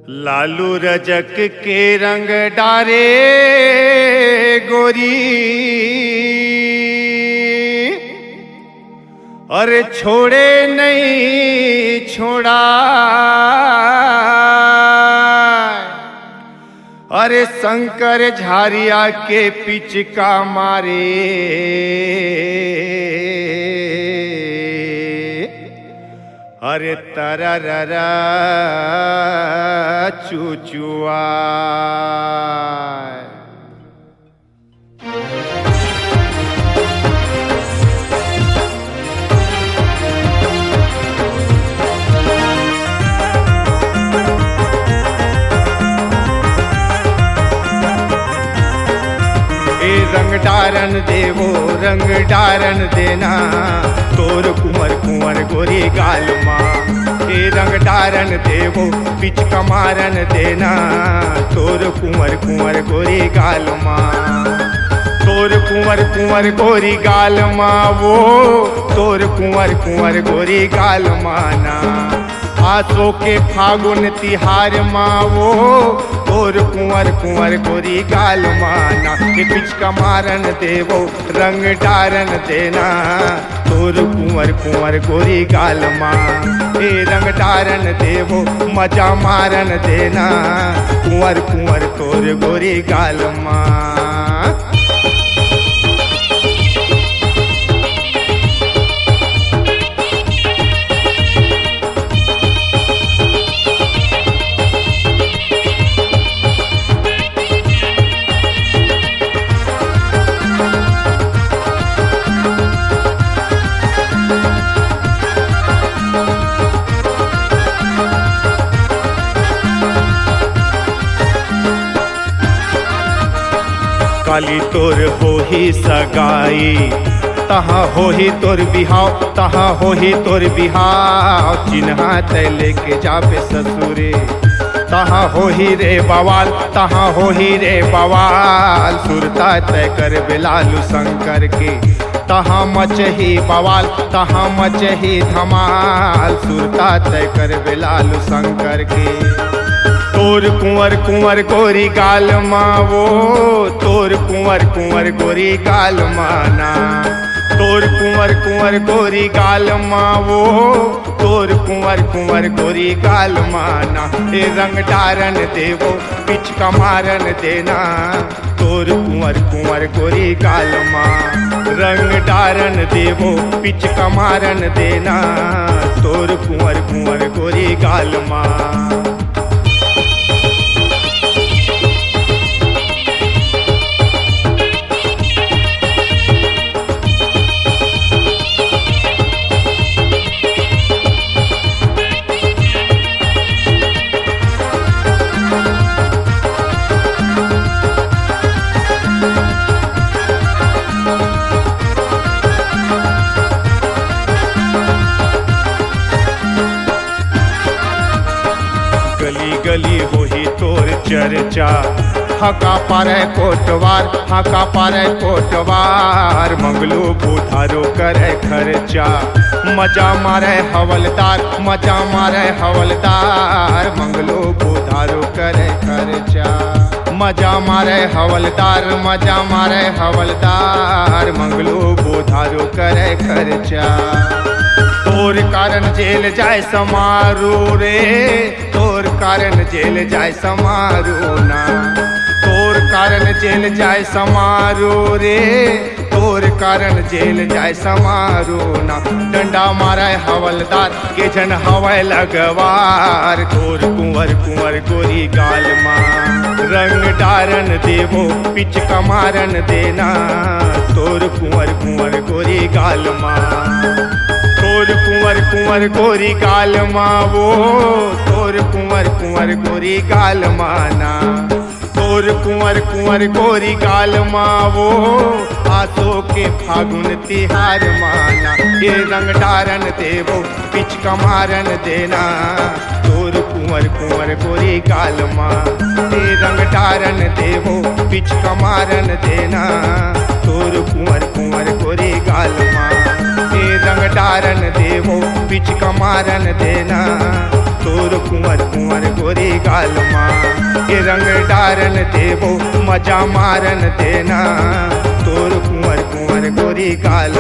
लालू रजक के रंग डारे गोरी, अरे छोड़े नहीं छोड़ा, अरे शंकर झारिया के पिचका मारे, अरे तरररा चुचुआ। रंग डारन देवो रंग डारन देना, तोर कुंवर कुंवर गोरी गाल माँ। ए रंग डारन देवो पिचका मारन देना, तोर कुंवर कुंवर गोरी गाल माँ। तोर कुंवर कुंवर गोरी गाल माँ, वो तोर कुंवर कुंवर गोरी गाल माना। आसो के फागुन तिहार माँ, वो तोर कुंवर कुंवर गोरी गाल माना। के पिचका मारन देवो रंग डारन देना, तोर कुंवर कुंवर गोरी गाल माँ। ए रंग डारन देवो मजा मारन देना, कुंवर कुंवर तोर गोरी गाल माँ। काली तोर हो ही सगाई, तहाँ हो ही तोर बिहाव, तहाँ हो ही तोर बिहाव। चिन्हा तय लेके जाबे ससुरे, तहाँ हो ही रे बवाल, तहाँ हो ही रे बवाल। सुरता तय कर बेलालू शंकर के, तहाँ मच ही बवाल, तहाँ मच ही धमाल। सुरता तय कर बेलालू शंकर के। तोर कुंवर कुंवर गोरी गाल माँ, वो तोर कुंवर कुंवर गोरी गाल माना। तोर कुंवर कुंवर गोरी गाल माँ, वो तोर कुंवर कुंवर गोरी गाल माना। ए रंग डारन देवो पिचका मारन देना, तोर कुंवर कुंवर गोरी गाल माँ। रंग डारन देवो पिचका मारन देना, तोर कुंवर कुंवर गोरी गाल माँ। गली गली हो ही तोर चर्चा, हका पारे कोटवार, हका पारे कोटवार। मंगलो बुधारो करे खर्चा, मजा मारे हवलदार, मजा मारे हवलदार। मंगलो बुधारो करे खर्चा, मजा मारे हवलदार, मजा मारे हवलदार। मंगलो बुधारो करे खर्चा। तोर कारण जेल जाए समारो रे, तोर कारण जेल जाए समारो ना। तोर कारण जेल जाए समारो रे, तोर कारण जेल जाए समारो ना। डंडा मारा हवलदार के जन हवाए लगवार, तोर कुंवर कुंवर गोरी गाल माँ। रंग डारन देवो पिचका मारन देना, तोर कुंवर कुंवर गोरी गाल माँ। तोर कुंवर कुंवर गोरी गाल माँ, वो तोर कुंवर कुंवर गोरी गाल माना। तोर कुंवर कुंवर गोरी गाल माँ, वो आसो के फागुन तिहार माना। ये रंग डारन देवो पिचका मारन देना, तोर कुंवर कुंवर गोरी गाल माँ। ये रंग डारन देवो पिचका मारन देना, तोर कुंवर कुंवर गोरी गाल माँ। रंग डारन देवो पिचका मारन देना, तोर कुंवर कुंवर गोरी गाल के रंग डारन देवो मजा मारन देना तोर कुंवर कुंवर गोरी गाल